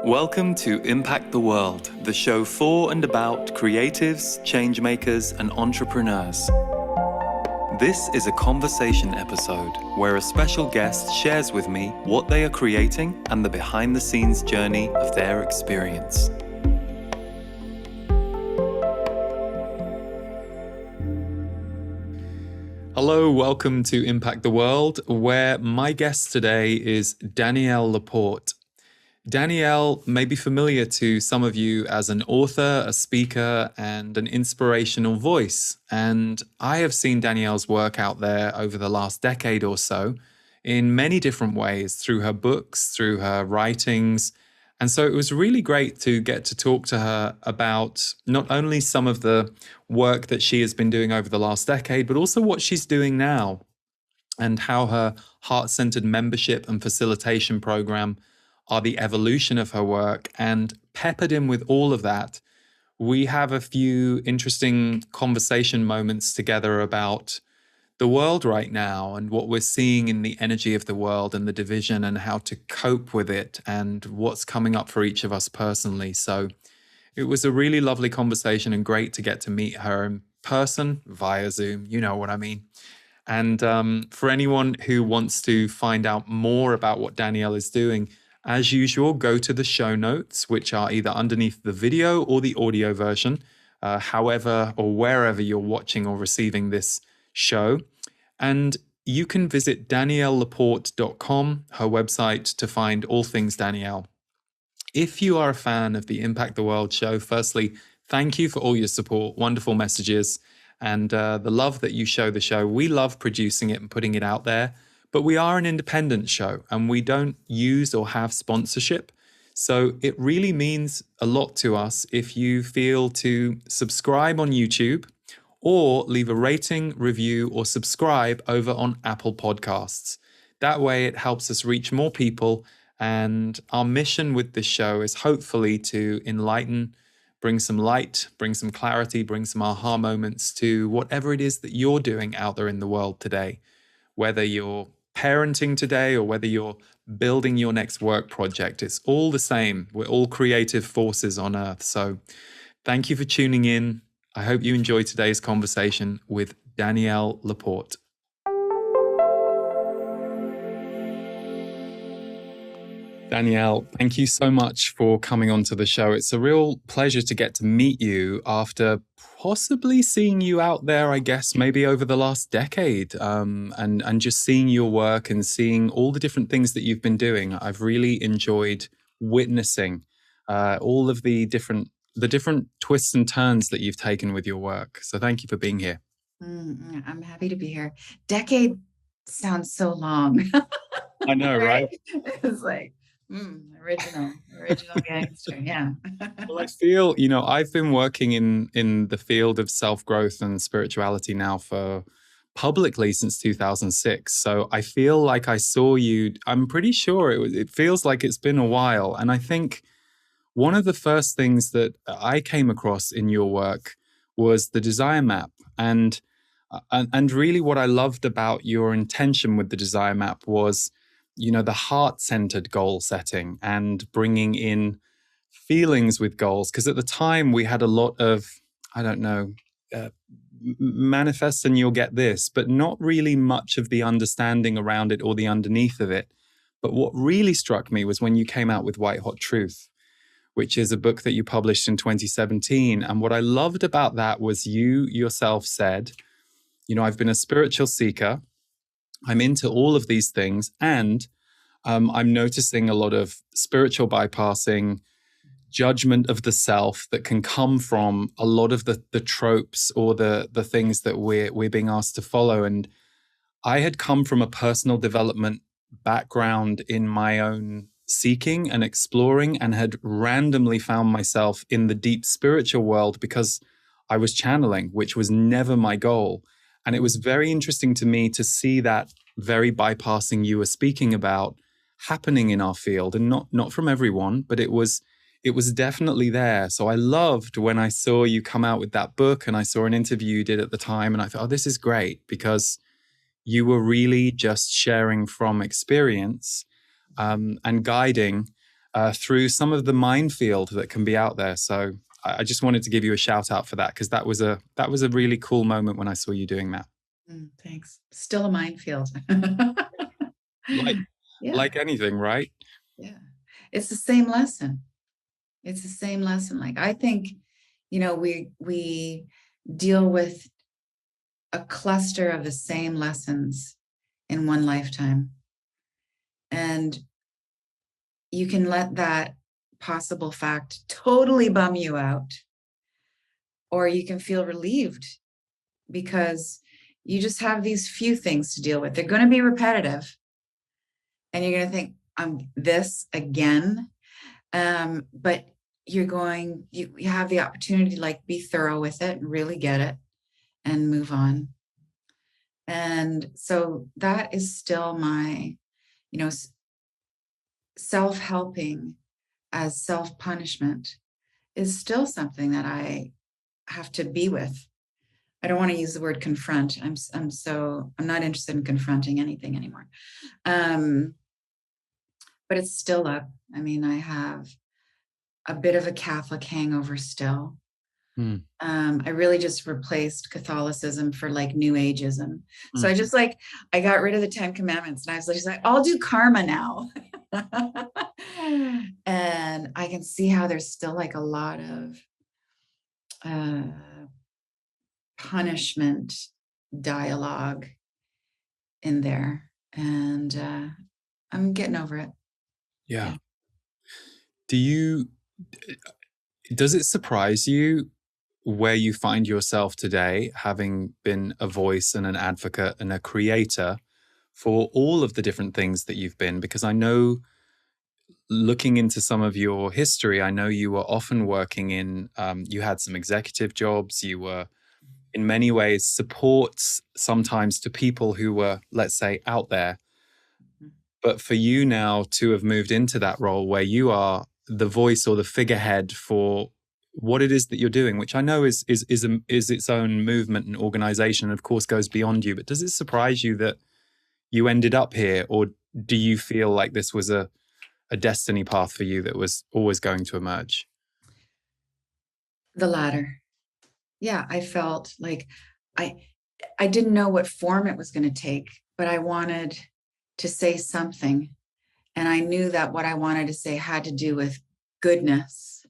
Welcome to Impact the World, the show for and about creatives, changemakers, and entrepreneurs. This is a conversation episode where a special guest shares with me what they are creating and the behind-the-scenes journey of their experience. Hello, welcome to Impact the World, where my guest today is Danielle LaPorte. Danielle may be familiar to some of you as an author, a speaker, and an inspirational voice. And I have seen Danielle's work out there over the last decade or so in many different ways, through her books, through her writings. And so it was really great to get to talk to her about not only some of the work that she has been doing over the last decade, but also what she's doing now and how her Heart Centered Membership and Facilitation Program are the evolution of her work. And peppered in with all of that, we have a few interesting conversation moments together about the world right now and what we're seeing in the energy of the world and the division and how to cope with it and what's coming up for each of us personally. So it was a really lovely conversation and great to get to meet her in person via Zoom. You know what I mean. And for anyone who wants to find out more about what Danielle is doing, as usual, go to the show notes, which are either underneath the video or the audio version, however or wherever you're watching or receiving this show. And you can visit daniellelaporte.com, her website, to find all things Danielle. If you are a fan of the Impact the World show, firstly, thank you for all your support, wonderful messages, and the love that you show the show. We love producing it and putting it out there. But we are an independent show and we don't use or have sponsorship. So it really means a lot to us if you feel to subscribe on YouTube or leave a rating, review, or subscribe over on Apple Podcasts. That way it helps us reach more people. And our mission with this show is hopefully to enlighten, bring some light, bring some clarity, bring some aha moments to whatever it is that you're doing out there in the world today. Whether you're parenting today or whether you're building your next work project, it's all the same. We're all creative forces on earth. So thank you for tuning in. I hope you enjoy today's conversation with Danielle LaPorte. Danielle, thank you so much for coming onto the show. It's a real pleasure to get to meet you after possibly seeing you out there, I guess, maybe over the last decade, and just seeing your work and seeing all the different things that you've been doing. I've really enjoyed witnessing all of the different twists and turns that you've taken with your work. So thank you for being here. I'm happy to be here. Decade sounds so long. I know, right? It's like, original gangster, yeah. Well, I feel, I've been working in the field of self-growth and spirituality now for publicly since 2006. So I feel like I saw you, I'm pretty sure it feels like it's been a while. And I think one of the first things that I came across in your work was the desire map. And really what I loved about your intention with the desire map was the heart-centered goal setting and bringing in feelings with goals. Because at the time we had a lot of, manifest and you'll get this, but not really much of the understanding around it or the underneath of it. But what really struck me was when you came out with White Hot Truth, which is a book that you published in 2017. And what I loved about that was you yourself said, I've been a spiritual seeker. I'm into all of these things, and I'm noticing a lot of spiritual bypassing, judgment of the self that can come from a lot of the tropes or the things that we're being asked to follow. And I had come from a personal development background in my own seeking and exploring, and had randomly found myself in the deep spiritual world because I was channeling, which was never my goal. And it was very interesting to me to see that very bypassing you were speaking about happening in our field, and not from everyone, but it was definitely there. So I loved when I saw you come out with that book, and I saw an interview you did at the time, and I thought, oh, this is great, because you were really just sharing from experience and guiding through some of the minefield that can be out there. So I just wanted to give you a shout out for that, because that was a really cool moment when I saw you doing that. Thanks. Still a minefield. Like Yeah, like anything, right? yeah. It's the same lesson. It's the same lesson. Like, I think, we deal with a cluster of the same lessons in one lifetime. And you can let that possible fact totally bum you out, or you can feel relieved because you just have these few things to deal with. They're going to be repetitive, and you're going to think, this again. But you have the opportunity to like be thorough with it and really get it and move on. And so that is still my, self-helping as self-punishment is still something that I have to be with. I don't want to use the word confront. I'm not interested in confronting anything anymore. But it's still up. I mean, I have a bit of a Catholic hangover still. I really just replaced Catholicism for like New Ageism. So I got rid of the 10 Commandments, and I was just like, I'll do karma now. And I can see how there's still like a lot of punishment dialogue in there. And I'm getting over it. Yeah. Does it surprise you where you find yourself today, having been a voice and an advocate and a creator for all of the different things that you've been? Because I know, looking into some of your history, I know you were often working in, you had some executive jobs, you were in many ways supports sometimes to people who were, let's say, out there. But for you now to have moved into that role where you are the voice or the figurehead for what it is that you're doing, which I know is its own movement and organization, and of course goes beyond you. But does it surprise you that you ended up here, or do you feel like this was a destiny path for you that was always going to emerge? The latter. Yeah, I felt like I didn't know what form it was going to take, but I wanted to say something. And I knew that what I wanted to say had to do with goodness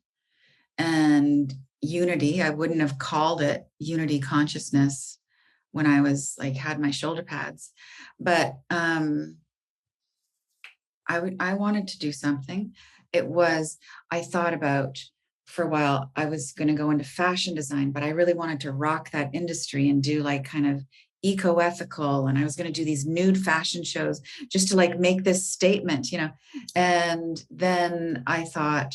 and unity. I wouldn't have called it unity consciousness when I was like, had my shoulder pads, but I wanted to do something. I thought about, for a while, I was going to go into fashion design, but I really wanted to rock that industry and do like kind of eco-ethical. And I was going to do these nude fashion shows just to like make this statement, And then I thought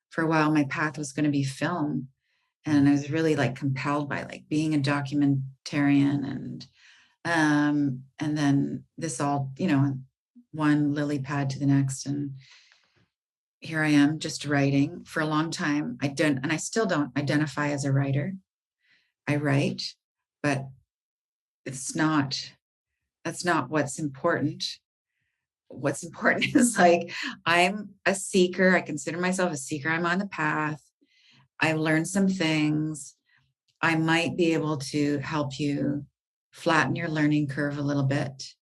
for a while my path was going to be film. And I was really like compelled by like being a documentarian, and then this all, one lily pad to the next. And here I am just writing. For a long time, I still don't identify as a writer. I write, but that's not what's important. What's important is like, I'm a seeker. I consider myself a seeker. I'm on the path. I learned some things. I might be able to help you flatten your learning curve a little bit.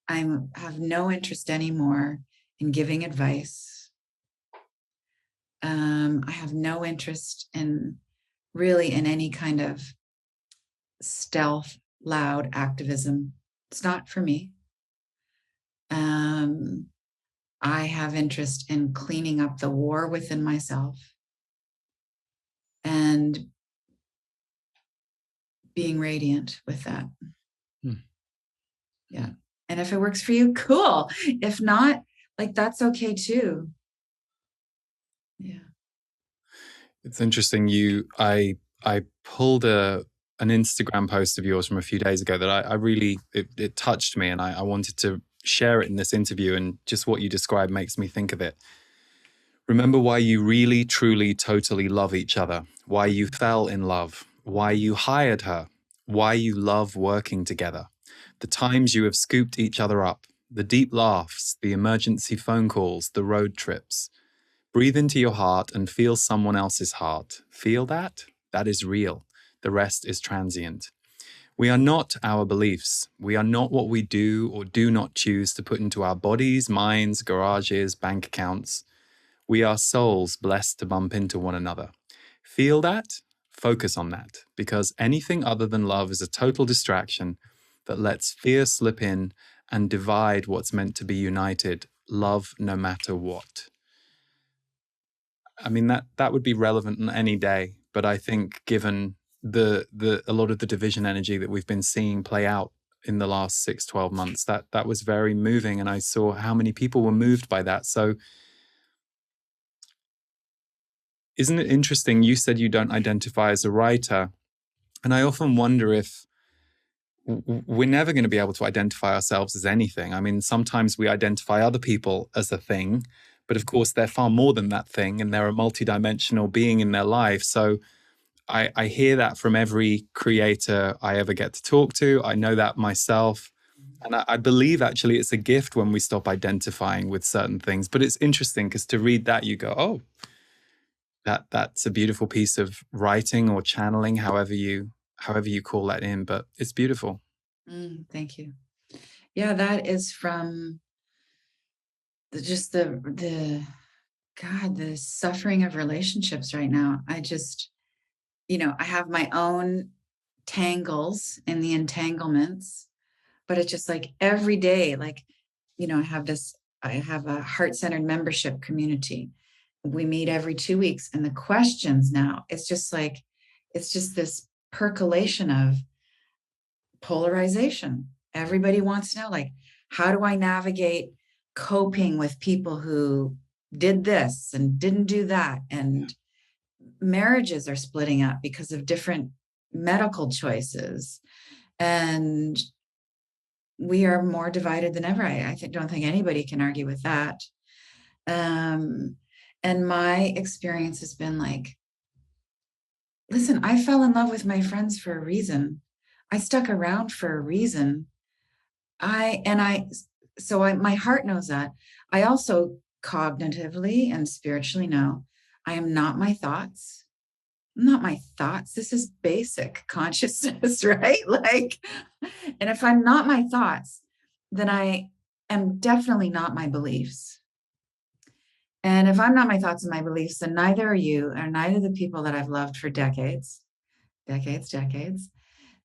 I have no interest anymore in giving advice. I have no interest in any kind of stealth, loud activism. It's not for me. I have interest in cleaning up the war within myself and being radiant with that. Yeah. And if it works for you, cool. If not, like, that's okay too. Yeah. It's interesting. I pulled an Instagram post of yours from a few days ago that I really, it touched me, and I wanted to share it in this interview, and just what you described makes me think of it. Remember why you really, truly, totally love each other, why you fell in love, why you hired her, why you love working together, the times you have scooped each other up, The deep laughs, the emergency phone calls, the road trips. Breathe into your heart and feel someone else's heart. Feel that? That is real. The rest is transient. We are not our beliefs. We are not what we do or do not choose to put into our bodies, minds, garages, bank accounts. We are souls blessed to bump into one another. Feel that? Focus on that, because anything other than love is a total distraction that lets fear slip in and divide what's meant to be united. Love no matter what. I mean, that would be relevant on any day, but I think given a lot of the division energy that we've been seeing play out in the last 6-12 months, that was very moving, and I saw how many people were moved by that. So isn't it interesting? You said you don't identify as a writer, and I often wonder if we're never going to be able to identify ourselves as anything. I mean, sometimes we identify other people as a thing, but of course they're far more than that thing, and they're a multidimensional being in their life. So I hear that from every creator I ever get to talk to. I know that myself. And I believe actually it's a gift when we stop identifying with certain things. But it's interesting because to read that, you go, oh, that's a beautiful piece of writing or channeling, however you call that in, but it's beautiful. Thank you. Yeah, that is from the suffering of relationships right now. I just, I have my own tangles in the entanglements, but it's just like every day, like, I have a Heart Centered membership community. We meet every 2 weeks, and the questions now, it's just this percolation of polarization. Everybody wants to know, like, how do I navigate coping with people who did this and didn't do that? And marriages are splitting up because of different medical choices. And we are more divided than ever. I don't think anybody can argue with that. And my experience has been like, listen, I fell in love with my friends for a reason. I stuck around for a reason. My heart knows that. I also cognitively and spiritually know I am not my thoughts. I'm not my thoughts. This is basic consciousness, right? Like, and if I'm not my thoughts, then I am definitely not my beliefs. And if I'm not my thoughts and my beliefs, then neither are you, or neither the people that I've loved for decades.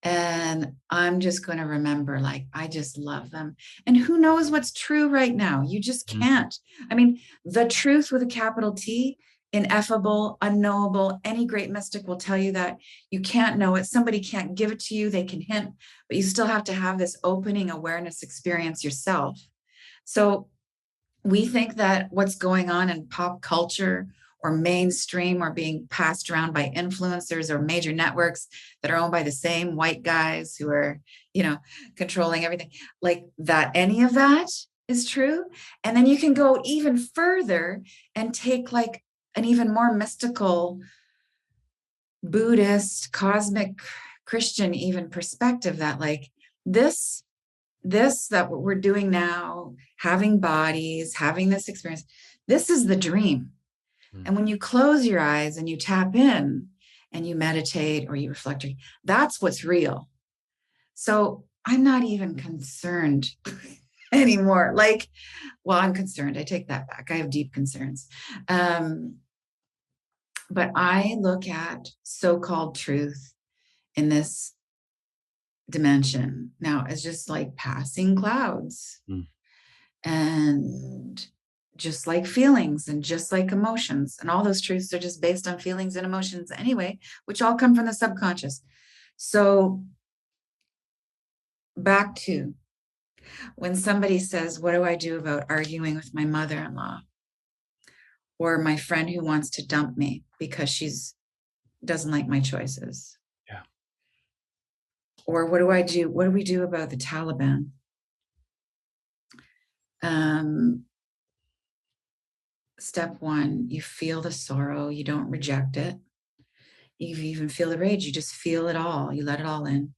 And I'm just going to remember, like, I just love them. And who knows what's true right now? You just can't. I mean, the truth with a capital T, ineffable, unknowable. Any great mystic will tell you that you can't know it. Somebody can't give it to you. They can hint, but you still have to have this opening awareness experience yourself. So we think that what's going on in pop culture or mainstream or being passed around by influencers or major networks that are owned by the same white guys who are, controlling everything, like that, any of that is true. And then you can go even further and take like an even more mystical Buddhist, cosmic, Christian even perspective that like this that what we're doing now, having bodies, having this experience, this is the dream. And when you close your eyes and you tap in and you meditate or you reflect, that's what's real. So I'm not even concerned anymore. Like, well, I'm concerned. I take that back. I have deep concerns. But I look at so-called truth in this dimension now as just like passing clouds. And just like feelings and just like emotions, and all those truths are just based on feelings and emotions anyway, which all come from the subconscious. So back to when somebody says, what do I do about arguing with my mother-in-law or my friend who wants to dump me because she's doesn't like my choices? Yeah. Or what do I do? What do we do about the Taliban? Step one, you feel the sorrow, you don't reject it. You even feel the rage, you just feel it all, you let it all in.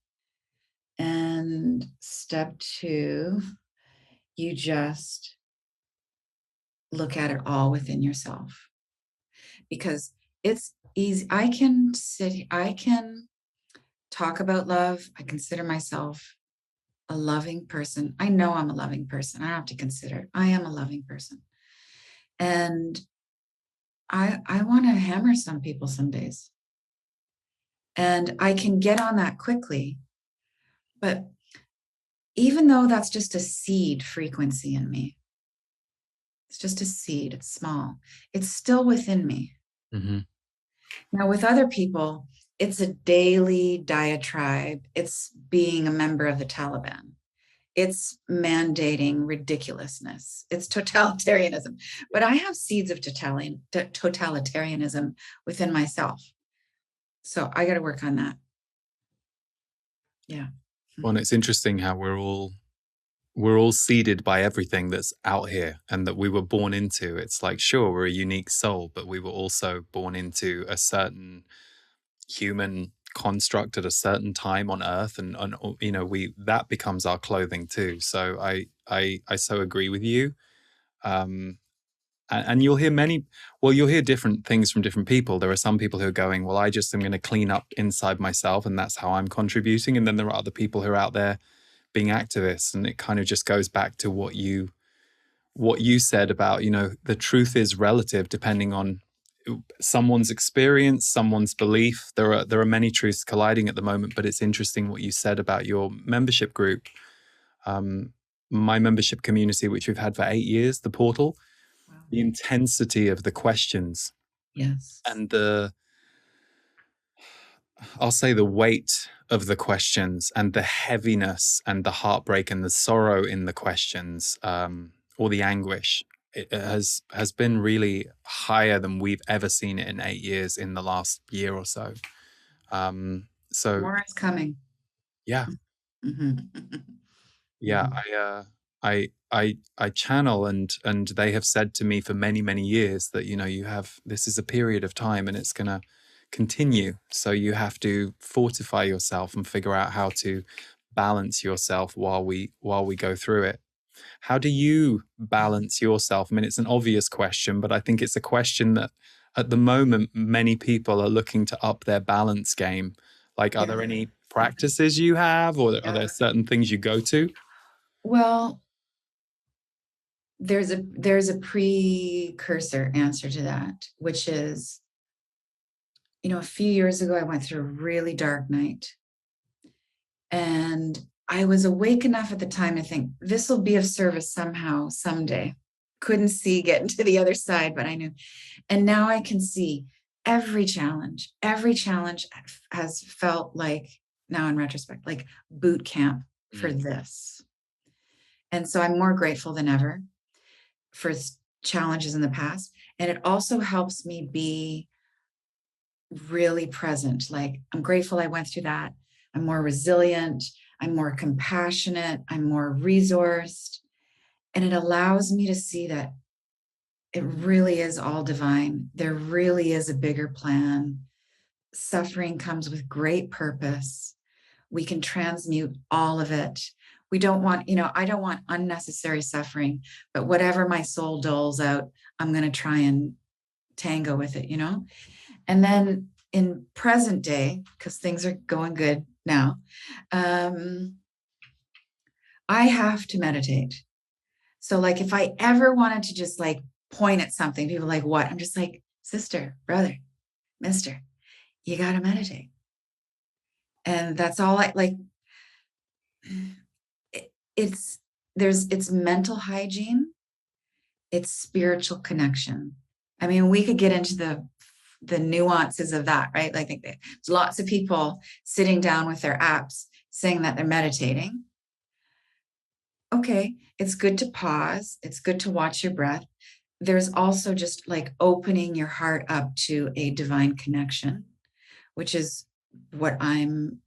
And step two, you just look at it all within yourself, because it's easy. I can talk about love. I consider myself a loving person. I know I'm a loving person. I don't have to consider it. I am a loving person. And I want to hammer some people some days. And I can get on that quickly. But even though that's just a seed frequency in me, it's just a seed, it's small, it's still within me. Mm-hmm. Now, with other people, it's a daily diatribe. It's being a member of the Taliban. It's mandating ridiculousness. It's totalitarianism. But I have seeds of totalitarianism within myself. So I got to work on that. Yeah. Well, and it's interesting how we're all seeded by everything that's out here and that we were born into. It's like, sure, we're a unique soul, but we were also born into a certain human construct at a certain time on earth, and you know, that becomes our clothing too. So I so agree with you. And you'll hear you'll hear different things from different people. There are some people who are going, well, I just am going to clean up inside myself and that's how I'm contributing. And then there are other people who are out there being activists, and it kind of just goes back to what you said about, you know, the truth is relative depending on someone's experience, someone's belief. There are many truths colliding at the moment, but it's interesting what you said about your membership group. My membership community, which we've had for 8 years, the portal, Wow. the intensity of the questions, Yes, and I'll say the weight of the questions and the heaviness and the heartbreak and the sorrow in the questions, or the anguish, it has been really higher than we've ever seen it in 8 years in the last year or so. So more is coming. yeah, Mm-hmm. yeah, I channel, and they have said to me for many, many years that, you know, this is a period of time and it's going to continue. So you have to fortify yourself and figure out how to balance yourself while we go through it. How do you balance yourself? I mean, it's an obvious question, but I think it's a question that at the moment many people are looking to up their balance game. Like, are there any practices you have, or are there certain things you go to? Well, there's a precursor answer to that, which is, you know, a few years ago, I went through a really dark night. And I was awake enough at the time to think, this will be of service somehow, someday. Couldn't see getting to the other side, but I knew. And now I can see every challenge has felt like, now in retrospect, like boot camp for this. And so I'm more grateful than ever for challenges in the past. And it also helps me be really present. Like, I'm grateful I went through that. I'm more resilient. I'm more compassionate. I'm more resourced. And it allows me to see that it really is all divine. There really is a bigger plan. Suffering comes with great purpose. We can transmute all of it. We don't want, you know, I don't want unnecessary suffering, but whatever my soul doles out, I'm going to try and tango with it, you know? And then in present day, because things are going good now, I have to meditate. So like, if I ever wanted to just like point at something, people are like, what? I'm just like, sister, brother, mister, you got to meditate. And that's all I like. It's mental hygiene. It's spiritual connection. I mean, we could get into the nuances of that, right? Like, there's lots of people sitting down with their apps saying that they're meditating. Okay, it's good to pause. It's good to watch your breath. There's also just like opening your heart up to a divine connection, which is what I'm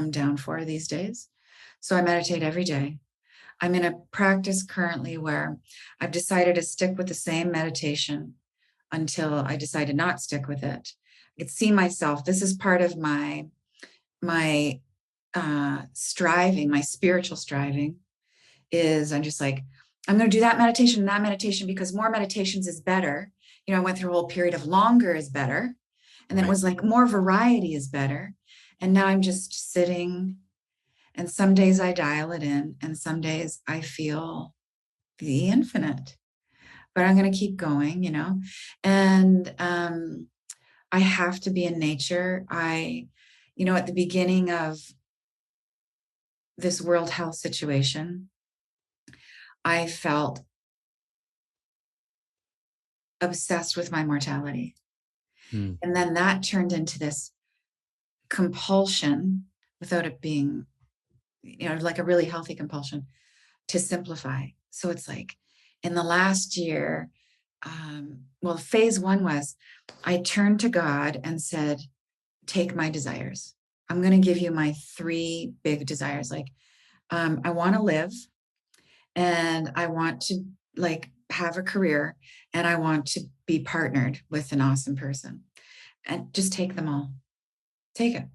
down for these days. So I meditate every day. I'm in a practice currently where I've decided to stick with the same meditation until I decide to not stick with it. I could see myself. This is part of my striving, my spiritual striving, is I'm just like, I'm going to do that meditation and that meditation because more meditations is better. I went through a whole period of longer is better. And then it Right. was like more variety is better. And now I'm just sitting, and some days I dial it in and some days I feel the infinite, but I'm going to keep going, and I have to be in nature. At the beginning of this world health situation, I felt obsessed with my mortality. Mm. And then that turned into this compulsion without it being, like a really healthy compulsion to simplify. So it's like in the last year, phase one was I turned to God and said, take my desires. I'm going to give you my 3 big desires. Like, I want to live, and I want to have a career, and I want to be partnered with an awesome person, and just take them all. Take it.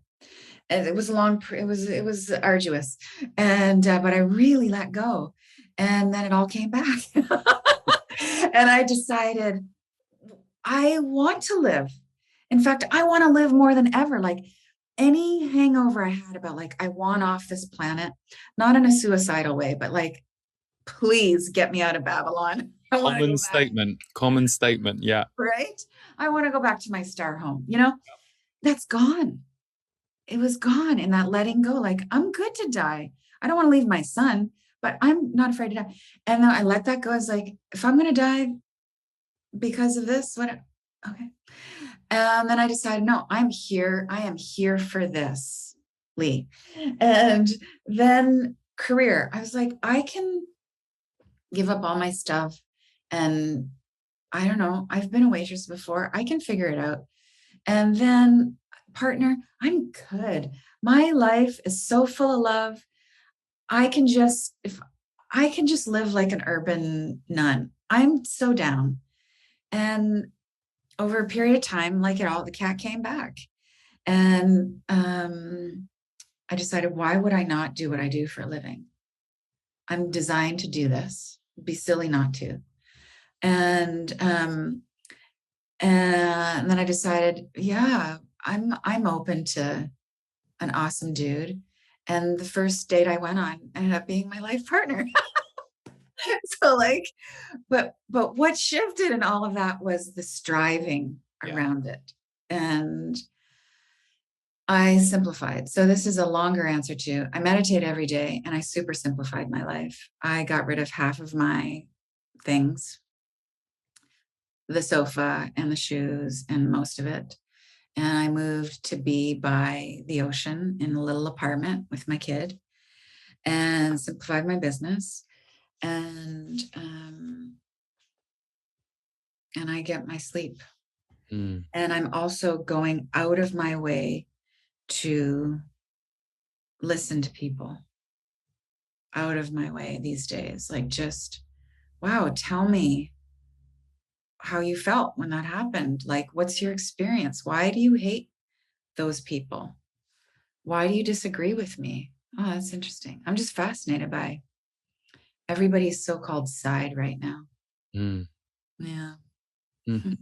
And it was it was arduous, and but I really let go, and then it all came back. And I decided I want to live. In fact, I want to live more than ever. Like, any hangover I had about I want off this planet, not in a suicidal way, but please get me out of Babylon. I want to go back. Common statement. Yeah. Right? I want to go back to my star home. That's gone. It was gone in that letting go. Like, I'm good to die. I don't want to leave my son, but I'm not afraid to die. And then I let that go. I was like, if I'm going to die because of this, what? Okay. And then I decided, no, I'm here. I am here for this, Lee. And then career. I was like, I can give up all my stuff. And I don't know, I've been a waitress before. I can figure it out. And then partner, I'm good. My life is so full of love. If I can just live like an urban nun, I'm so down. And over a period of time, like it all, the cat came back. And I decided, why would I not do what I do for a living? I'm designed to do this. It'd be silly not to. And then I decided, yeah, I'm open to an awesome dude. And the first date I went on ended up being my life partner. So but what shifted in all of that was the striving around it. And I simplified. So this is a longer answer to, I meditate every day and I super simplified my life. I got rid of half of my things, the sofa and the shoes and most of it. And I moved to be by the ocean in a little apartment with my kid and simplified my business. And I get my sleep. Mm. And I'm also going out of my way to listen to people, out of my way these days. Like, just, wow, tell me how you felt when that happened. Like, what's your experience? Why do you hate those people? Why do you disagree with me? Oh, that's interesting. I'm just fascinated by everybody's so-called side right now. Mm. Yeah. Mm.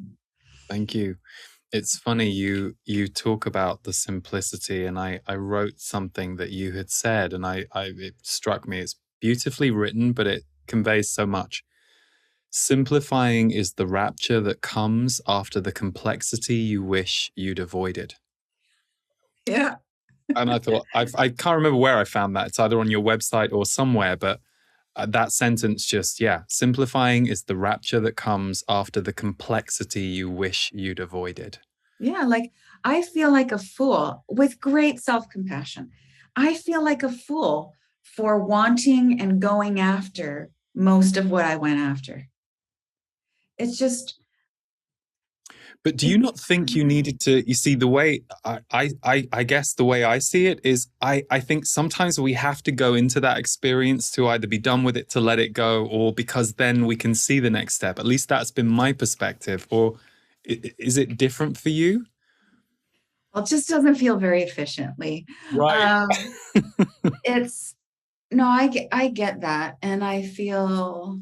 Thank you. It's funny, you talk about the simplicity, and I wrote something that you had said, and it struck me. It's beautifully written, but it conveys so much. Simplifying is the rapture that comes after the complexity you wish you'd avoided. Yeah. And I thought, I can't remember where I found that. It's either on your website or somewhere, but that sentence just, simplifying is the rapture that comes after the complexity you wish you'd avoided. Yeah. Like, I feel like a fool with great self-compassion. I feel like a fool for wanting and going after most of what I went after. It's just. But do you not think you needed to, you see, the way I guess the way I see it is I think sometimes we have to go into that experience to either be done with it, to let it go, or because then we can see the next step. At least that's been my perspective. Or is it different for you? Well, it just doesn't feel very efficiently. Right. It's no, I get that. And I feel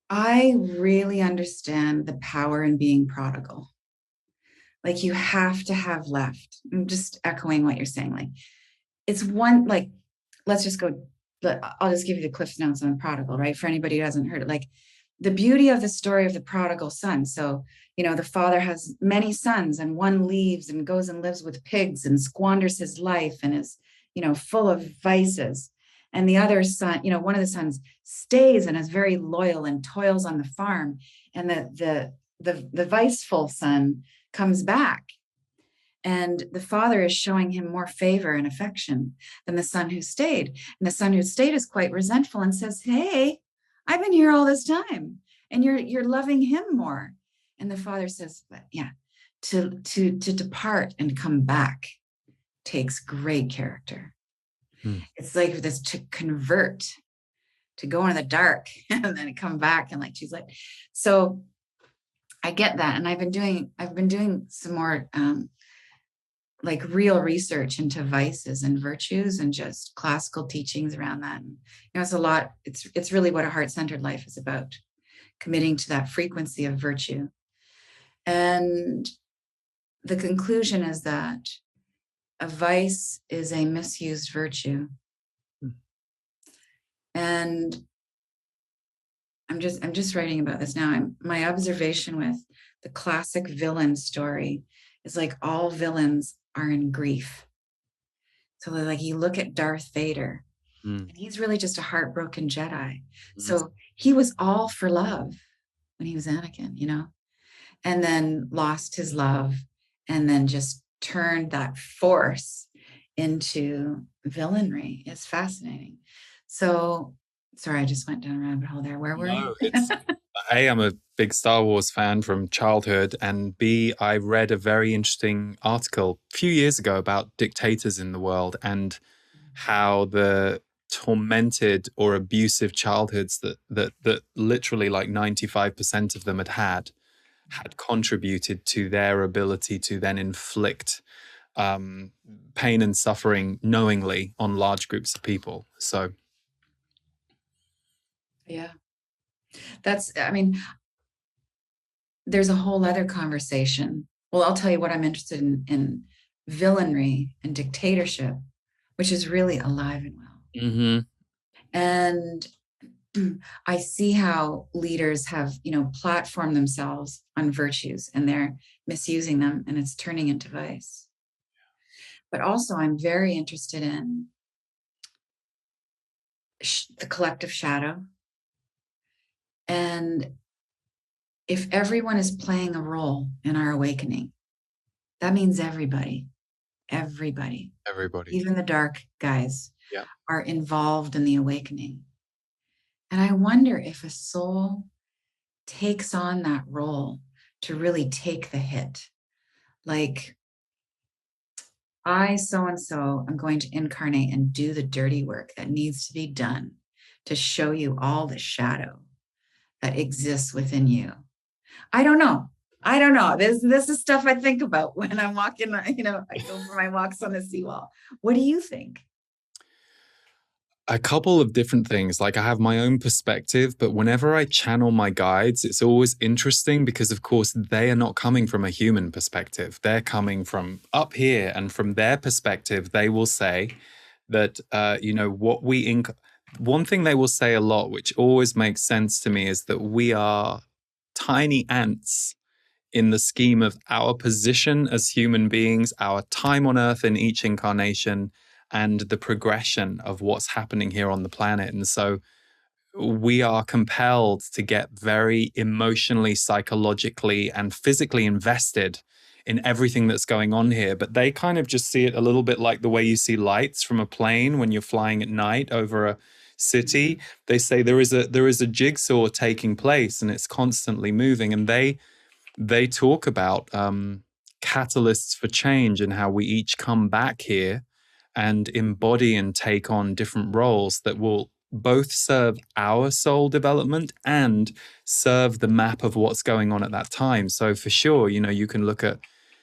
I really understand the power in being prodigal. Like you have to have left. I'm just echoing what you're saying. Like it's one, like, let's just go, I'll just give you the Cliff Notes on the prodigal, right? For anybody who hasn't heard it, like the beauty of the story of the prodigal son. So, the father has many sons and one leaves and goes and lives with pigs and squanders his life and is, full of vices. And the other son, one of the sons stays and is very loyal and toils on the farm. And the viceful son comes back, and the father is showing him more favor and affection than the son who stayed. And the son who stayed is quite resentful and says, "Hey, I've been here all this time and you're loving him more." And the father says, "But yeah, to depart and come back takes great character." It's like this, to convert, to go into the dark and then come back and like choose light. So I get that. And I've been doing some more like real research into vices and virtues and just classical teachings around that. And, it's a lot. It's really what a heart-centered life is about, committing to that frequency of virtue. And the conclusion is that a vice is a misused virtue. And I'm just writing about this now. My observation with the classic villain story is like all villains are in grief. So like you look at Darth Vader, and he's really just a heartbroken Jedi. So he was all for love when he was Anakin, and then lost his love and then just turned that force into villainry. It's fascinating. So sorry, I just went down a rabbit hole there. Where were we? A, I'm a big Star Wars fan from childhood, and B, I read a very interesting article a few years ago about dictators in the world and how the tormented or abusive childhoods that literally like 95% of them had contributed to their ability to then inflict pain and suffering knowingly on large groups of people. So yeah, there's a whole other conversation. Well, I'll tell you what I'm interested in villainry and dictatorship, which is really alive and well. And I see how leaders have, platformed themselves on virtues and they're misusing them and it's turning into vice. But also I'm very interested in the collective shadow. And if everyone is playing a role in our awakening, that means everybody, even the dark guys, are involved in the awakening. And I wonder if a soul takes on that role to really take the hit. Like, I, so-and-so, I'm going to incarnate and do the dirty work that needs to be done to show you all the shadow that exists within you. I don't know. This is stuff I think about when I'm walking, I go for my walks on the seawall. What do you think? A couple of different things. Like I have my own perspective, but whenever I channel my guides, it's always interesting because, of course, they are not coming from a human perspective. They're coming from up here, and from their perspective, they will say that, one thing they will say a lot, which always makes sense to me, is that we are tiny ants in the scheme of our position as human beings, our time on Earth in each incarnation, and the progression of what's happening here on the planet. And so we are compelled to get very emotionally, psychologically, and physically invested in everything that's going on here. But they kind of just see it a little bit like the way you see lights from a plane when you're flying at night over a city. They say there is a jigsaw taking place and it's constantly moving. And they talk about catalysts for change and how we each come back here and embody and take on different roles that will both serve our soul development and serve the map of what's going on at that time. So for sure, you can look at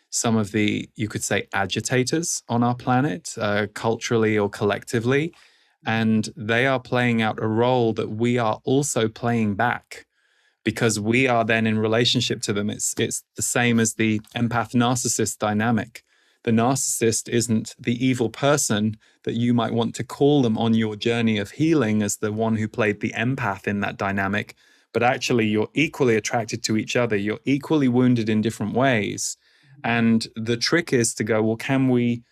some of the, you could say, agitators on our planet, culturally or collectively, and they are playing out a role that we are also playing back. because we are then in relationship to them. It's the same as the empath narcissist dynamic. The narcissist isn't the evil person that you might want to call them on your journey of healing as the one who played the empath in that dynamic, but actually you're equally attracted to each other. You're equally wounded in different ways. And the trick is to go, well, can we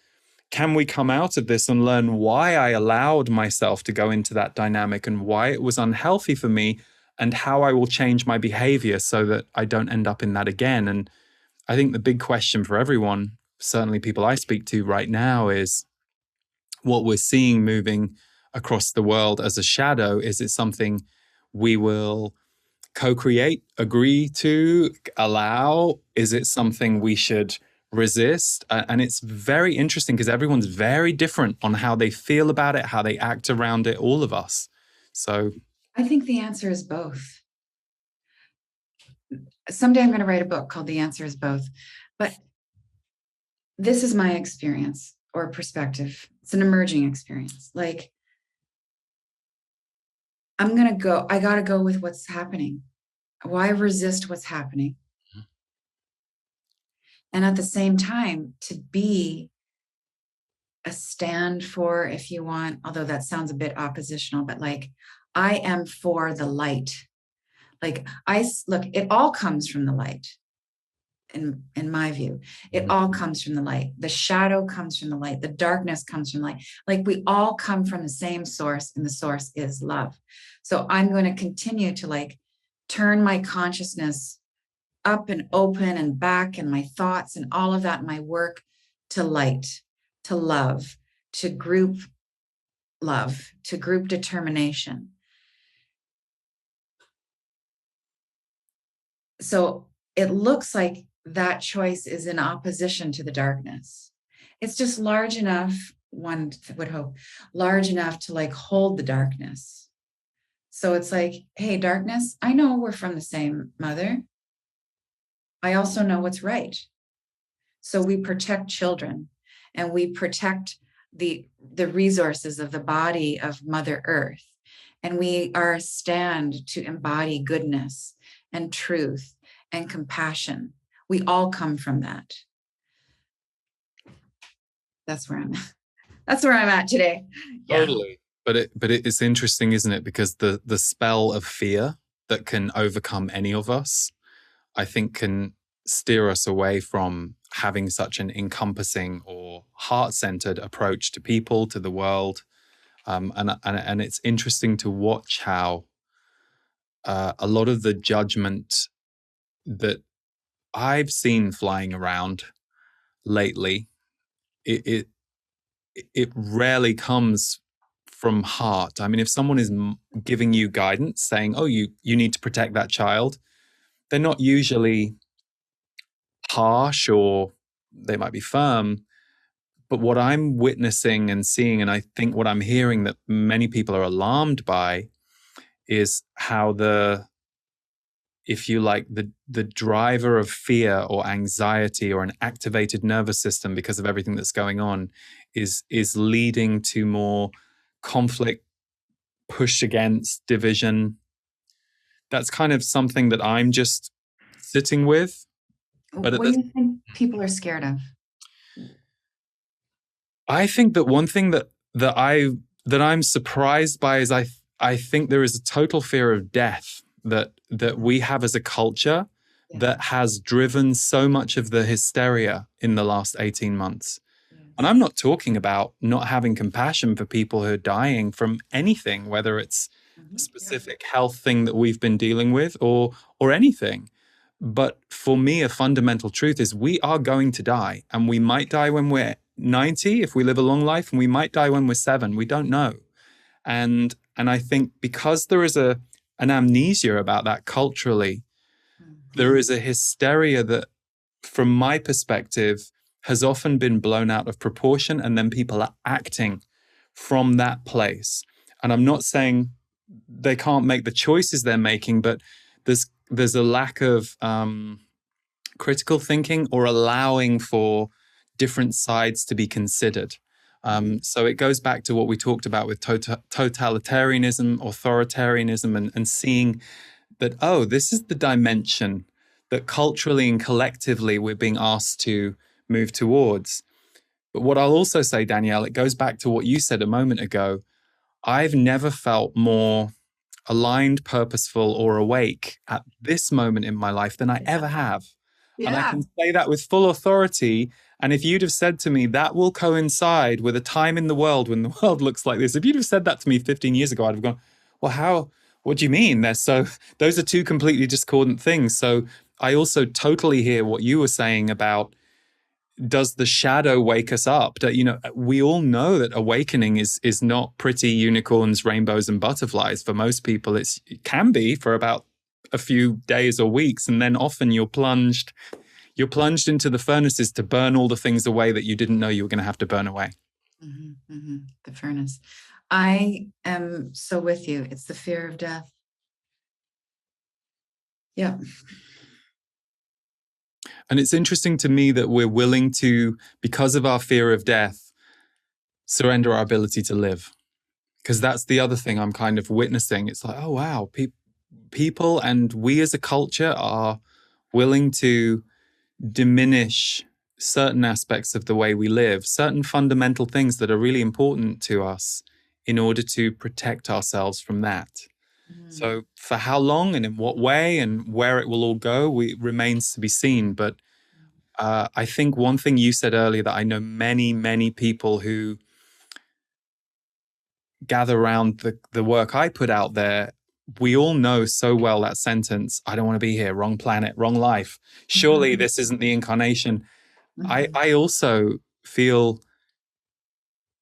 come out of this and learn why I allowed myself to go into that dynamic and why it was unhealthy for me, and how I will change my behavior so that I don't end up in that again. And I think the big question for everyone, certainly people I speak to right now, is what we're seeing moving across the world as a shadow. Is it something we will co-create, agree to, allow? Is it something we should resist? And it's very interesting because everyone's very different on how they feel about it, how they act around it, all of us. So I think the answer is both. Someday I'm going to write a book called The Answer is Both. But this is my experience or perspective. It's an emerging experience. Like, I got to go with what's happening. Why resist what's happening? And at the same time, to be a stand for, if you want, although that sounds a bit oppositional, but like, I am for the light. Like, look, it all comes from the light. In my view, it all comes from the light. The shadow comes from the light. The darkness comes from light. Like, we all come from the same source, and the source is love. So I'm going to continue to like turn my consciousness up and open and back, and my thoughts and all of that, my work, to light, to love, to group love, to group determination. So it looks like that choice is in opposition to the darkness. It's just large enough, one would hope, large enough to like hold the darkness. So it's like, hey, darkness, I know we're from the same mother. I also know what's right. So we protect children, and we protect the resources of the body of Mother Earth. And we are a stand to embody goodness and truth and compassion. We all come from that. That's where I'm at. That's where I'm at today. Yeah. Totally. But it's interesting, isn't it? Because the spell of fear that can overcome any of us, I think, can steer us away from having such an encompassing or heart-centered approach to people, to the world. And it's interesting to watch how a lot of the judgment that I've seen flying around lately, it rarely comes from heart. I mean, if someone is giving you guidance saying, oh, you need to protect that child, they're not usually harsh, or they might be firm. But what I'm witnessing and seeing, and I think what I'm hearing that many people are alarmed by, is how if you like, the driver of fear or anxiety or an activated nervous system because of everything that's going on is leading to more conflict, push against, division. That's kind of something that I'm just sitting with. But what do you think people are scared of? I think that one thing that I'm surprised by is I think there is a total fear of death that we have as a culture that has driven so much of the hysteria in the last 18 months. And I'm not talking about not having compassion for people who are dying from anything, whether it's a specific health thing that we've been dealing with or anything. But for me, a fundamental truth is we are going to die, and we might die when we're 90 if we live a long life, and we might die when we're 7. We don't know. And I think because there is an amnesia about that culturally, there is a hysteria that, from my perspective, has often been blown out of proportion, and then people are acting from that place. And I'm not saying they can't make the choices they're making, but there's a lack of critical thinking or allowing for different sides to be considered. So it goes back to what we talked about with totalitarianism, authoritarianism, and seeing that, oh, this is the dimension that culturally and collectively we're being asked to move towards. But what I'll also say, Danielle, it goes back to what you said a moment ago. I've never felt more aligned, purposeful, or awake at this moment in my life than I ever have. And I Yeah. can say that with full authority. And if you'd have said to me, that will coincide with a time in the world when the world looks like this, if you'd have said that to me 15 years ago, I'd have gone, well, what do you mean? Those are two completely discordant things. So I also totally hear what you were saying about, does the shadow wake us up? We all know that awakening is not pretty unicorns, rainbows, and butterflies. For most people, it can be for about a few days or weeks, and then often you're plunged into the furnaces to burn all the things away that you didn't know you were going to have to burn away. Mm-hmm, mm-hmm. The furnace. I am so with you. It's the fear of death. Yeah. And it's interesting to me that we're willing to, because of our fear of death, surrender our ability to live. Because that's the other thing I'm kind of witnessing. It's like, oh, wow, people and we as a culture are willing to diminish certain aspects of the way we live, certain fundamental things that are really important to us in order to protect ourselves from that. So for how long and in what way and where it will all go, remains to be seen. But I think one thing you said earlier that I know many, many people who gather around the work I put out there, we all know so well that sentence, I don't want to be here, wrong planet, wrong life. Surely this isn't the incarnation. I also feel,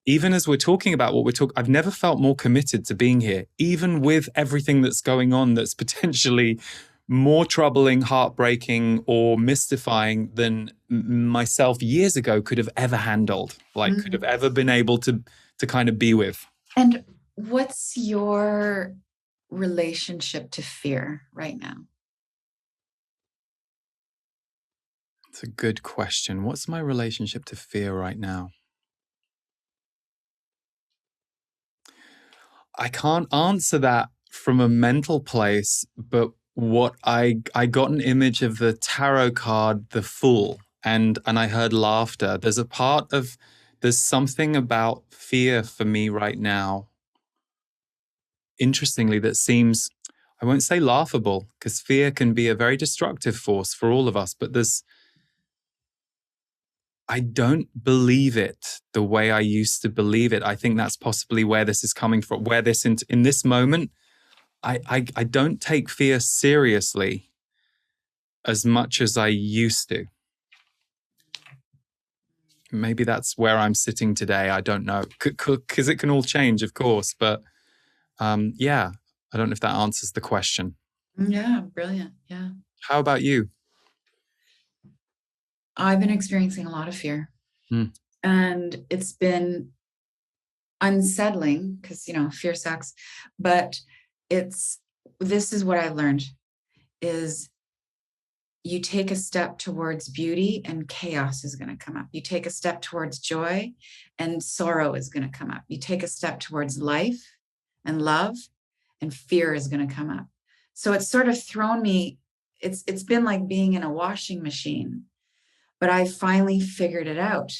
even as we're talking about what we're talking, I've never felt more committed to being here, even with everything that's going on that's potentially more troubling, heartbreaking, or mystifying than myself years ago could have ever handled, could have ever been able to kind of be with. And what's your relationship to fear right now? It's a good question. What's my relationship to fear right now? I can't answer that from a mental place, but what I got an image of the tarot card, the Fool, and I heard laughter. There's something about fear for me right now, interestingly, that seems, I won't say laughable, because fear can be a very destructive force for all of us, but I don't believe it the way I used to believe it. I think that's possibly where this is coming from, where this in this moment, I don't take fear seriously as much as I used to. Maybe that's where I'm sitting today. I don't know, because it can all change, of course. But yeah, I don't know if that answers the question. Yeah, brilliant. Yeah. How about you? I've been experiencing a lot of fear. And it's been unsettling because, fear sucks. But this is what I learned is you take a step towards beauty and chaos is going to come up. You take a step towards joy and sorrow is going to come up. You take a step towards life and love and fear is going to come up. So it's sort of thrown me, it's been like being in a washing machine, but I finally figured it out.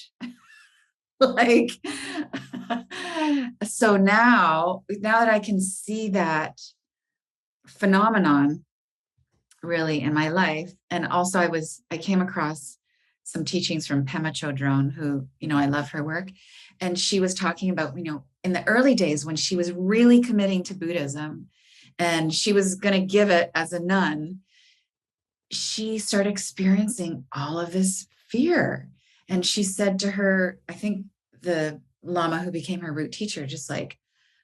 So now that I can see that phenomenon really in my life. And also I came across some teachings from Pema Chodron, who, I love her work. And she was talking about, in the early days when she was really committing to Buddhism and she was going to give it as a nun, she started experiencing all of this fear. And she said to her, I think the Lama who became her root teacher, just like,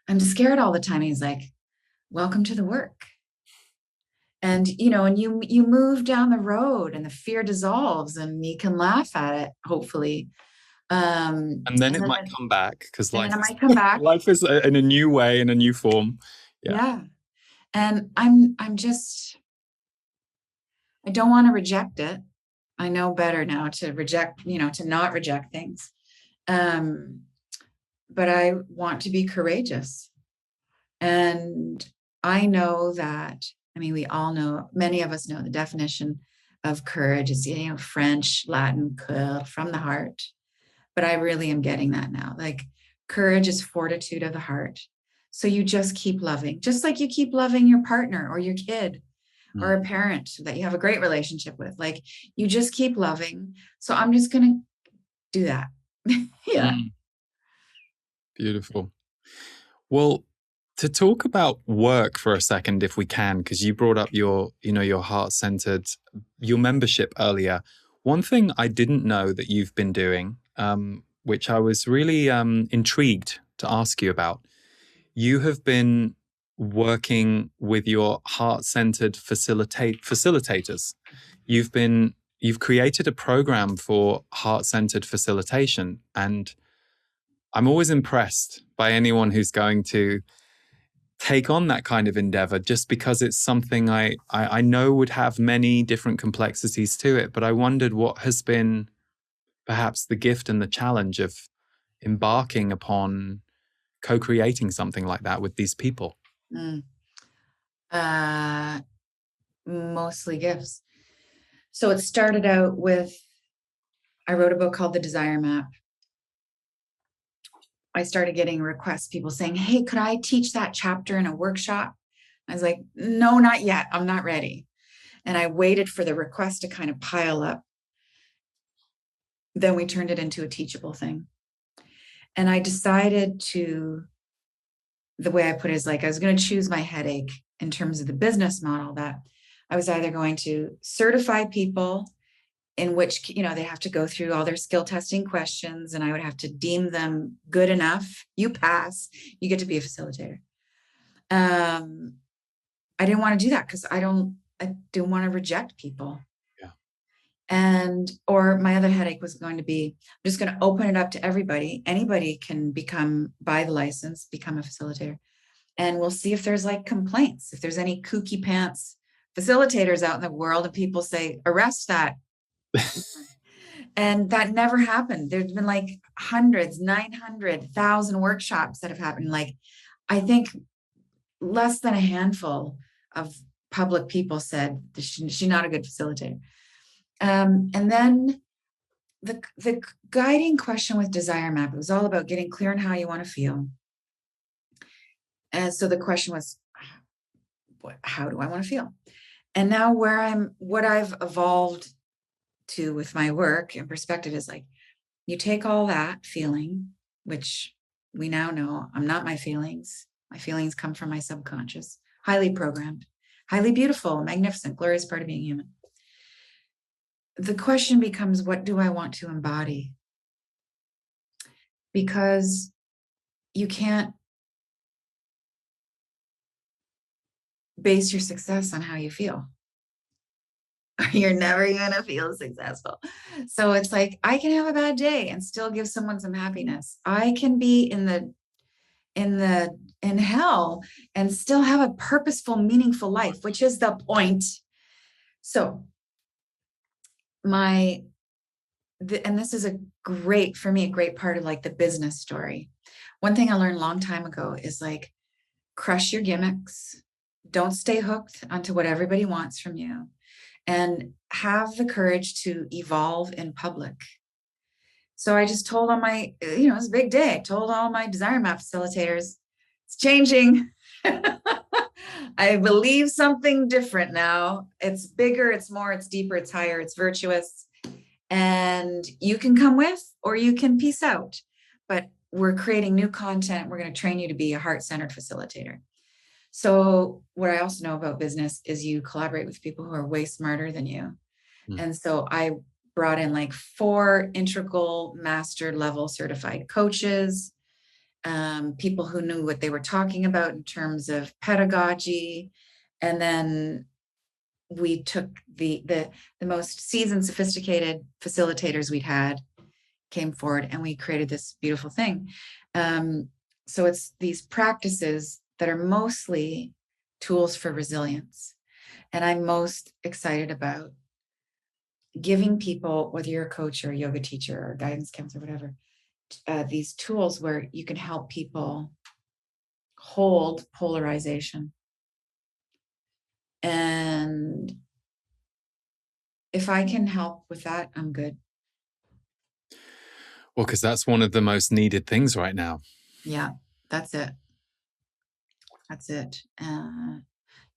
I'm scared all the time. He's like, welcome to the work. And, and you move down the road and the fear dissolves and you can laugh at it, hopefully. And then it might come back because life is in a new way, in a new form. Yeah. And I don't want to reject it. I know better now to reject, to not reject things. But I want to be courageous. And I know that I mean, we all know, many of us know the definition of courage is, French, Latin, cœur, from the heart. But I really am getting that now. Like, courage is fortitude of the heart. So you just keep loving, just like you keep loving your partner or your kid or a parent that you have a great relationship with. Like, you just keep loving. So I'm just going to do that. Yeah. Beautiful. Well, to talk about work for a second, if we can, because you brought up your heart-centered, your membership earlier. One thing I didn't know that you've been doing, which I was really intrigued to ask you about. You have been working with your heart-centered facilitators. You've created a program for heart-centered facilitation, and I'm always impressed by anyone who's going to take on that kind of endeavor, just because it's something I know would have many different complexities to it. But I wondered what has been perhaps the gift and the challenge of embarking upon co-creating something like that with these people. Mostly gifts. So it started out with, I wrote a book called The Desire Map. I started getting requests, people saying, hey, could I teach that chapter in a workshop? I was like, no, not yet. I'm not ready. And I waited for the request to kind of pile up. Then we turned it into a teachable thing. And I decided the way I put it is like, I was going to choose my headache in terms of the business model, that I was either going to certify people, in which, they have to go through all their skill testing questions, and I would have to deem them good enough. You pass, you get to be a facilitator. I didn't want to do that because I didn't want to reject people. Yeah. Or my other headache was going to be, I'm just going to open it up to everybody. Anybody can buy the license, become a facilitator. And we'll see if there's like complaints, if there's any kooky pants facilitators out in the world and people say, arrest that. And that never happened. There's been like hundreds, 900,000 workshops that have happened. Like, I think less than a handful of public people said she's not a good facilitator. And then the guiding question with Desire Map, it was all about getting clear on how you want to feel. And so the question was, how do I want to feel? And now what I've evolved to with my work and perspective is like, you take all that feeling, which we now know I'm not my feelings. My feelings come from my subconscious, highly programmed, highly beautiful, magnificent, glorious part of being human. The question becomes, what do I want to embody? Because you can't base your success on how you feel. You're never going to feel successful. So it's like, I can have a bad day and still give someone some happiness. I can be in hell and still have a purposeful, meaningful life, which is the point. So and this is a great part of like the business story. One thing I learned a long time ago is like, crush your gimmicks. Don't stay hooked onto what everybody wants from you. And have the courage to evolve in public. So I just told all my, it was a big day. I told all my Desire Map facilitators, it's changing. I believe something different now. It's bigger, it's more, it's deeper, it's higher, it's virtuous. And you can come with, or you can peace out. But we're creating new content. We're going to train you to be a heart-centered facilitator. So what I also know about business is you collaborate with people who are way smarter than you. And so I brought in like 4 integral master level certified coaches, people who knew what they were talking about in terms of pedagogy. And then we took the most seasoned, sophisticated facilitators we'd had, came forward, and we created this beautiful thing. So it's these practices that are mostly tools for resilience. And I'm most excited about giving people, whether you're a coach or a yoga teacher or guidance counselor, whatever, these tools where you can help people hold polarization And if I can help with that, I'm good. Well, because that's one of the most needed things right now. Yeah, that's it. That's it.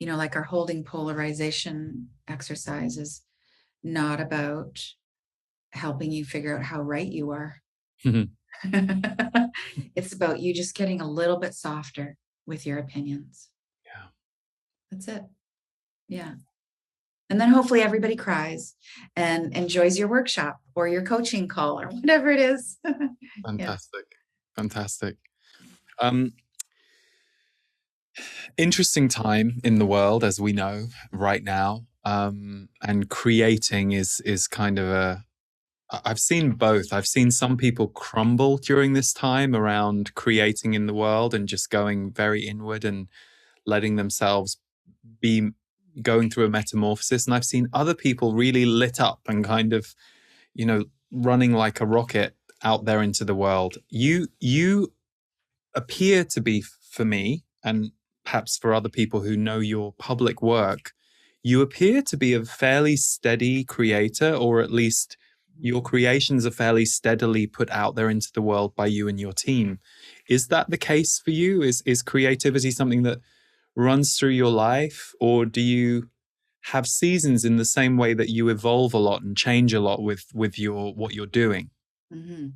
Like our holding polarization exercise is not about helping you figure out how right you are. It's about you just getting a little bit softer with your opinions. Yeah. That's it. Yeah. And then hopefully everybody cries and enjoys your workshop or your coaching call or whatever it is. Fantastic. Yeah. Fantastic. Interesting time in the world, as we know right now. And creating is kind of I've seen both. I've seen some people crumble during this time around creating in the world and just going very inward and letting themselves be going through a metamorphosis. And I've seen other people really lit up and kind of, running like a rocket out there into the world. You appear to be, for me, and perhaps for other people who know your public work, you appear to be a fairly steady creator, or at least your creations are fairly steadily put out there into the world by you and your team. Is that the case for you? Is creativity something that runs through your life, or do you have seasons in the same way that you evolve a lot and change a lot with what you're doing? Mm-hmm.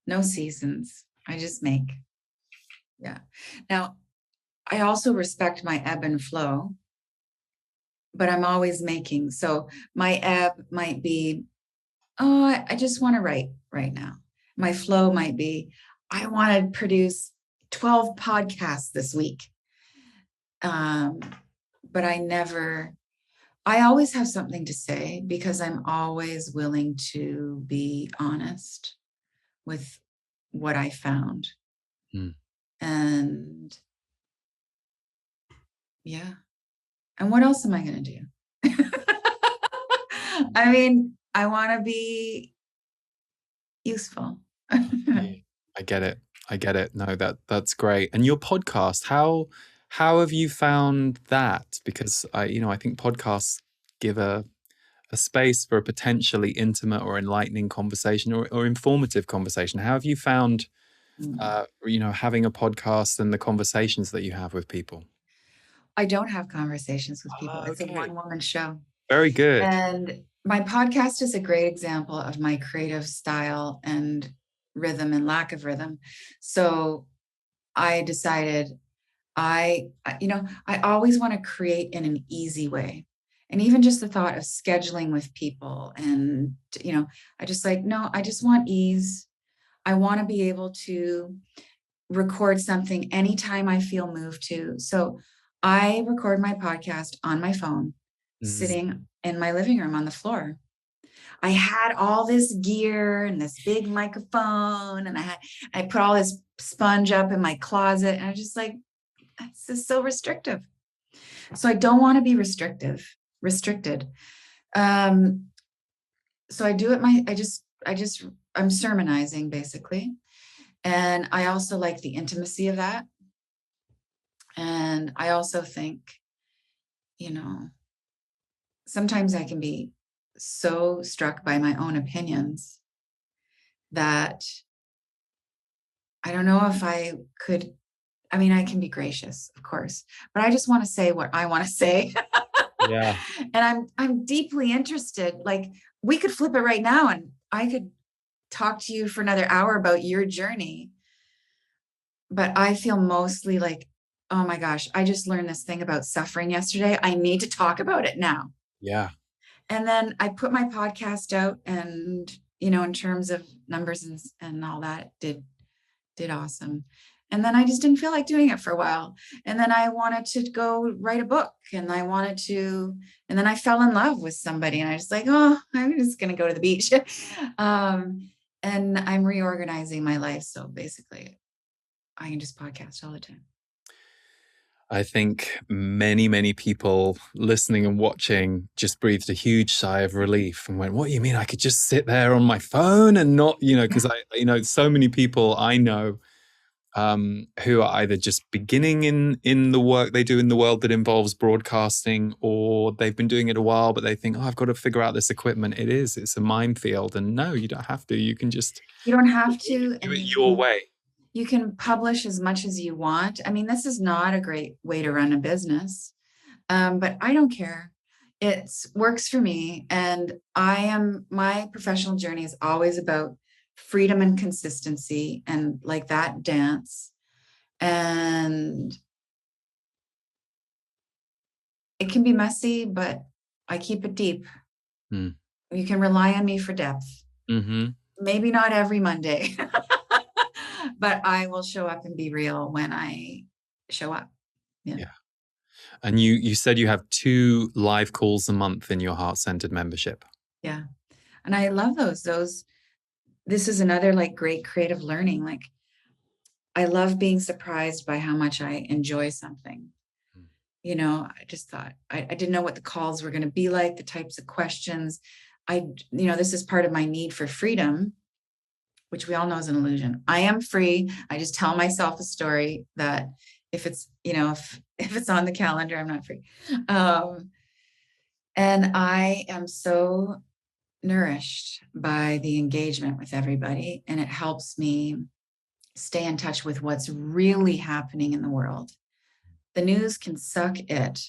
No seasons. I just make. Yeah. Now, I also respect my ebb and flow, but I'm always making. So my ebb might be, I just want to write right now. My flow might be, I want to produce 12 podcasts this week. But I always have something to say because I'm always willing to be honest with what I found. And yeah. And what else am I going to do? I mean, I want to be useful. I get it. No, that's great. And your podcast, how have you found that? Because I think podcasts give a space for a potentially intimate or enlightening conversation or informative conversation. How have you found, having a podcast and the conversations that you have with people? I don't have conversations with people. It's a one-woman show. Very good. And my podcast is a great example of my creative style and rhythm and lack of rhythm. So I decided I always want to create in an easy way. And even just the thought of scheduling with people and, I just want ease. I want to be able to record something anytime I feel moved to. So I record my podcast on my phone, sitting in my living room on the floor. I had all this gear and this big microphone, and I put all this sponge up in my closet, and I just like, this is so restrictive. So I don't want to be restricted. So I do it I'm sermonizing basically. And I also like the intimacy of that. And I also think, sometimes I can be so struck by my own opinions that I don't know if I could. I mean, I can be gracious, of course, but I just want to say what I want to say. Yeah. And I'm deeply interested. Like, we could flip it right now and I could talk to you for another hour about your journey. But I feel mostly like, oh my gosh, I just learned this thing about suffering yesterday. I need to talk about it now. Yeah. And then I put my podcast out, and, in terms of numbers and all that, did awesome. And then I just didn't feel like doing it for a while. And then I wanted to go write a book, and then I fell in love with somebody, and I was like, oh, I'm just going to go to the beach. And I'm reorganizing my life. So basically I can just podcast all the time. I think many, many people listening and watching just breathed a huge sigh of relief and went, what do you mean I could just sit there on my phone and not, because so many people I know who are either just beginning in the work they do in the world that involves broadcasting, or they've been doing it a while, but they think, oh, I've got to figure out this equipment. It's a minefield. And no, you don't have to. You can just You don't have to, do and it your way. you can publish as much as you want. I mean, this is not a great way to run a business, but I don't care. It works for me. And my professional journey is always about freedom and consistency, and like that dance. And it can be messy, but I keep it deep. Mm. You can rely on me for depth. Mm-hmm. Maybe not every Monday, but I will show up and be real when I show up. Yeah. And you said you have 2 live calls a month in your Heart Centered membership. Yeah. And I love those. This is another like great creative learning. Like, I love being surprised by how much I enjoy something. You know, I just thought, I didn't know what the calls were going to be like, the types of questions. This is part of my need for freedom, which we all know is an illusion. I am free. I just tell myself a story that if it's, if it's on the calendar, I'm not free. And I am so nourished by the engagement with everybody. And it helps me stay in touch with what's really happening in the world. The news can suck it,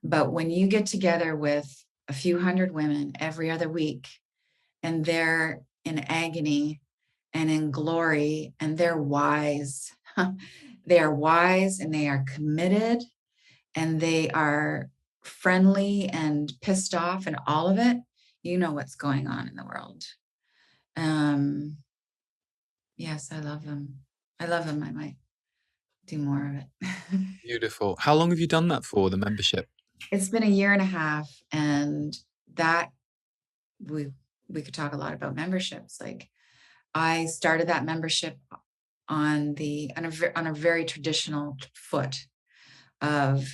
but when you get together with a few hundred women every other week, and they're in agony and in glory, and they're wise, they are wise, and they are committed, and they are friendly and pissed off, and all of it, you know what's going on in the world. Yes, I love them. I might do more of it. Beautiful. How long have you done that for, the membership? It's been 1.5 years, and that we could talk a lot about memberships. Like, I started that membership on a very traditional foot of,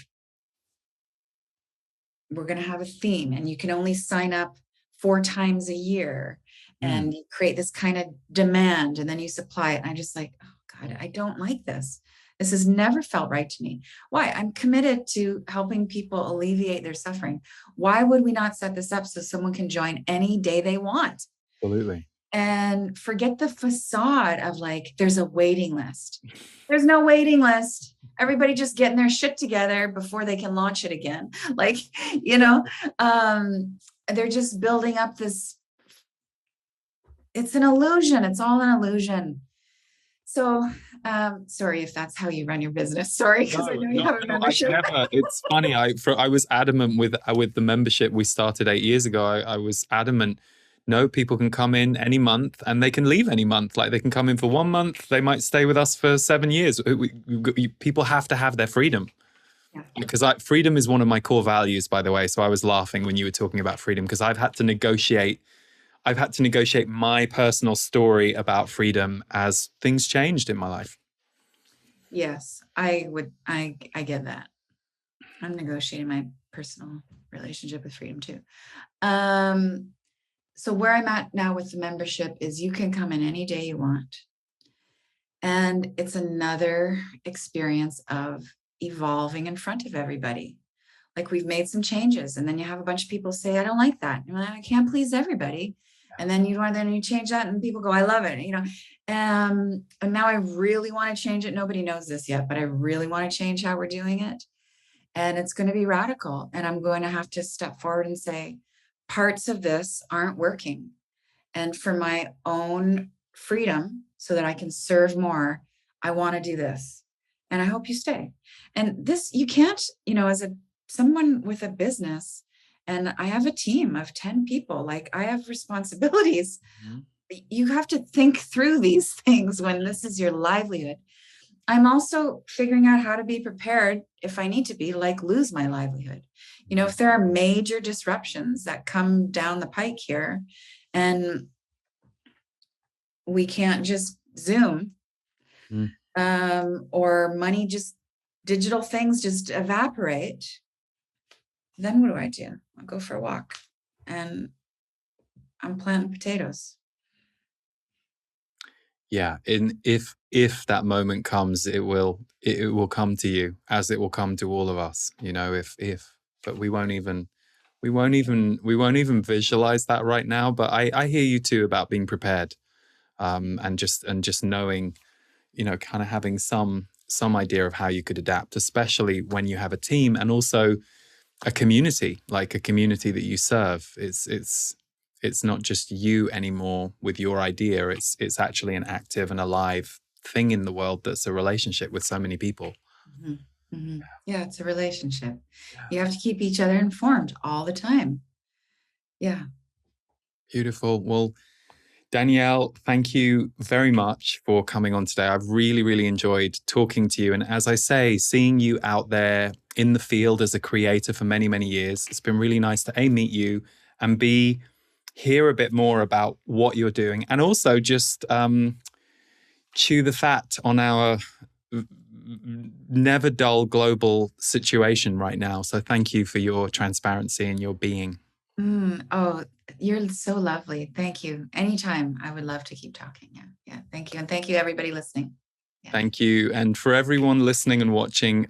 we're going to have a theme, and you can only sign up 4 times a year, and you create this kind of demand, and then you supply it. And I'm just like, oh God, I don't like this. This has never felt right to me. Why? I'm committed to helping people alleviate their suffering. Why would we not set this up so someone can join any day they want? Absolutely. And forget the facade of like, there's a waiting list. There's no waiting list. Everybody just getting their shit together before they can launch it again. Like, they're just building up this. It's an illusion. It's all an illusion. So, sorry if that's how you run your business. Sorry, because I know you have a membership. It's funny. I was adamant with the membership we started 8 years ago. I was adamant. No, people can come in any month and they can leave any month. Like, they can come in for 1 month. They might stay with us for 7 years. People have to have their freedom. Yeah. Because freedom is one of my core values, by the way. So I was laughing when you were talking about freedom, because I've had to negotiate my personal story about freedom as things changed in my life. Yes, I get that. I'm negotiating my personal relationship with freedom too. So where I'm at now with the membership is you can come in any day you want. And it's another experience of evolving in front of everybody. Like, we've made some changes, and then you have a bunch of people say, I don't like that. You're like, I can't please everybody. And then you change that, and people go, I love it. And now I really want to change it. Nobody knows this yet, but I really want to change how we're doing it. And it's going to be radical. And I'm going to have to step forward and say, parts of this aren't working. And for my own freedom, so that I can serve more, I want to do this. And I hope you stay. And this, you can't, as someone with a business, and I have a team of 10 people, like, I have responsibilities. Mm-hmm. You have to think through these things when this is your livelihood. I'm also figuring out how to be prepared if I need to be, like, lose my livelihood. If there are major disruptions that come down the pike here, and we can't just Zoom, or money, just digital things just evaporate, then what do? I'll go for a walk, and I'm planting potatoes. Yeah. If that moment comes, it will come to you, as it will come to all of us, but we won't even visualize that right now. But I hear you too about being prepared, and just knowing, kind of having some idea of how you could adapt, especially when you have a team and also a community, like a community that you serve. It's not just you anymore with your idea. It's actually an active and alive thing in the world that's a relationship with so many people. Yeah, it's a relationship. Yeah. You have to keep each other informed all the time. Yeah. Beautiful. Well, Danielle, thank you very much for coming on today. I've really, really enjoyed talking to you. And as I say, seeing you out there in the field as a creator for many, many years, it's been really nice to A, meet you, and B, hear a bit more about what you're doing, and also just chew the fat on our never dull global situation right now. So thank you for your transparency and your being. Oh, you're so lovely. Thank you. Anytime. I would love to keep talking. Yeah. Thank you. And thank you, everybody listening. Yeah. Thank you. And for everyone listening and watching,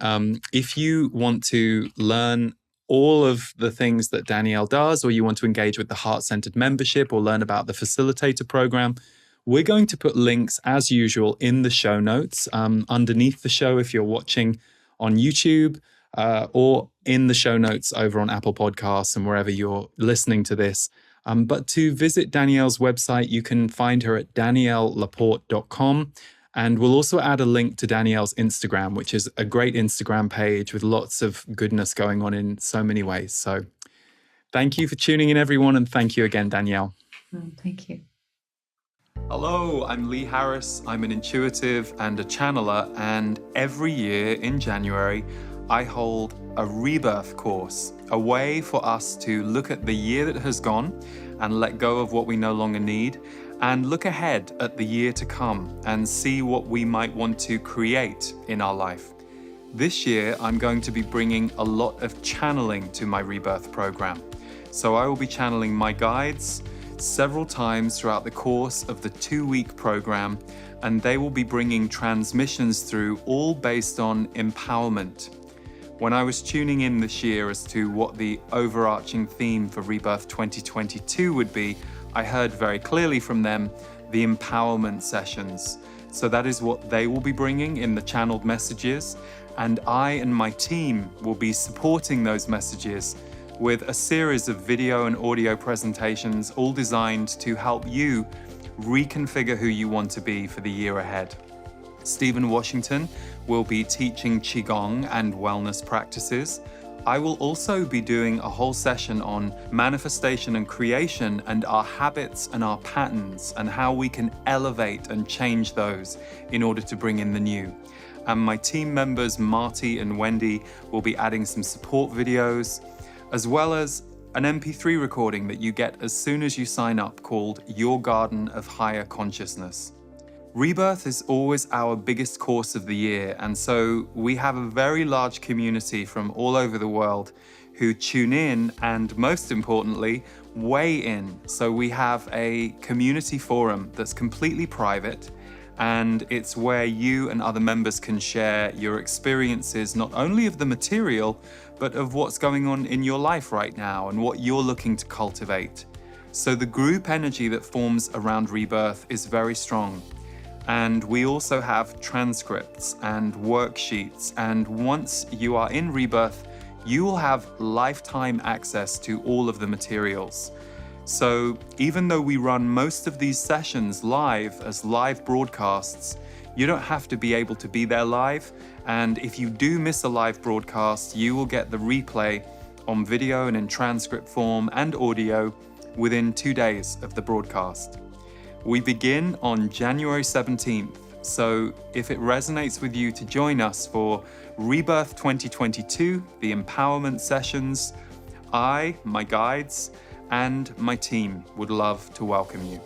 if you want to learn all of the things that Danielle does, or you want to engage with the Heart Centered membership or learn about the Facilitator Program, we're going to put links, as usual, in the show notes underneath the show if you're watching on YouTube, or in the show notes over on Apple Podcasts and wherever you're listening to this. But to visit Danielle's website, you can find her at daniellelaporte.com. And we'll also add a link to Danielle's Instagram, which is a great Instagram page with lots of goodness going on in so many ways. So thank you for tuning in, everyone. And thank you again, Danielle. Thank you. Hello, I'm Lee Harris. I'm an intuitive and a channeler. And every year in January, I hold a rebirth course, a way for us to look at the year that has gone and let go of what we no longer need, and look ahead at the year to come and see what we might want to create in our life. This year, I'm going to be bringing a lot of channeling to my rebirth program. So I will be channeling my guides several times throughout the course of the 2-week program, and they will be bringing transmissions through, all based on empowerment. When I was tuning in this year as to what the overarching theme for Rebirth 2022 would be, I heard very clearly from them the empowerment sessions. So that is what they will be bringing in the channeled messages, and I and my team will be supporting those messages with a series of video and audio presentations, all designed to help you reconfigure who you want to be for the year ahead. Stephen Washington will be teaching Qigong and wellness practices. I will also be doing a whole session on manifestation and creation and our habits and our patterns, and how we can elevate and change those in order to bring in the new. And my team members, Marty and Wendy, will be adding some support videos, as well as an MP3 recording that you get as soon as you sign up, called Your Garden of Higher Consciousness. Rebirth is always our biggest course of the year, and so we have a very large community from all over the world who tune in and, most importantly, weigh in. So we have a community forum that's completely private, and it's where you and other members can share your experiences, not only of the material, but of what's going on in your life right now and what you're looking to cultivate. So the group energy that forms around Rebirth is very strong. And we also have transcripts and worksheets. And once you are in Rebirth, you will have lifetime access to all of the materials. So even though we run most of these sessions live as live broadcasts, you don't have to be able to be there live. And if you do miss a live broadcast, you will get the replay on video and in transcript form and audio within 2 days of the broadcast. We begin on January 17th, so if it resonates with you to join us for Rebirth 2022, the empowerment sessions, I, my guides, and my team would love to welcome you.